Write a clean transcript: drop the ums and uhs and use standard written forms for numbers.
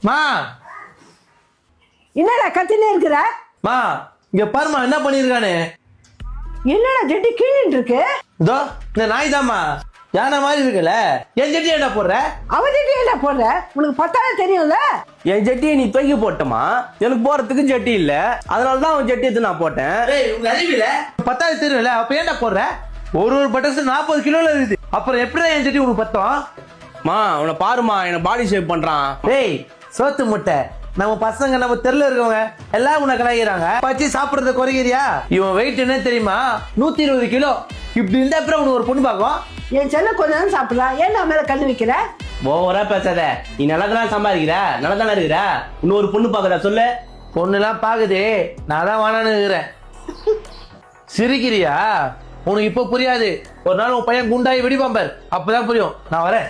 மா என்னடா கத்தினே இருக்கிற? மா இங்க பாருமா என்ன பண்ணிருக்கானு. என்னடா ஜெட்டி கீழே இருக்கு? இதோ இந்த நாய் தாம்மா யானை மாதிரி இருக்குல்ல. என் ஜெட்டி என்ன போடுற? அவ ஜெட்டி என்ன போடுற? உனக்கு பத்தாவே தெரியும்ல. என் ஜட்டியை நீ தூக்கி போட்டமா, எனக்கு போறதுக்கு ஜட்டி இல்ல, அதனாலதான் அவன் ஜட்டி எடுத்து நான் போட்டேன். உங்க அறிவில 10,000 தெரியும்ல, அப்ப ஏன்டா போடுற? ஒரு பட்டக்ஸ் 40 கிலோல இருக்குது. அப்புறம் எப்படிதான் என் ஜெட்டி உனக்கு பத்தம்? மா அவனை பாருமா, என்ன பாடி ஷேப் பண்றான். டேய் சோத்து முட்டை, நம்ம பசங்க நம்ம தெருல இருக்கவங்க எல்லாம் உன்னை கலாய்க்கிறாங்க. பச்சி சாப்பிடுறத குறைகிறியா? இவன் வெயிட் என்ன தெரியுமா? 120 கிலோ. இப்படி இருந்தா அப்புறம் உனக்கு ஒரு பொண்ணு பார்க்கும். என் செல்ல கொஞ்ச நேரம் சாப்பிடலாம், ஏன் நான் மேல கண்ணு வைக்கிற? ஓவரா பேசாத. நீ நல்லா தானே சம்பாதிக்கிற, நல்லா தானே இருக்கிற. இன்னொரு பொண்ணு பாக்குறா சொல்லு. பொண்ணுலாம் பாக்குது, நான் தான் வானான்னு இருக்கிறேன். சிரிக்கிறியா? உனக்கு இப்ப புரியாது. ஒரு நாள் உன் பையன் குண்டாயி வெடிப்பாம்பர், அப்பதான் புரியும். நான் வரேன்.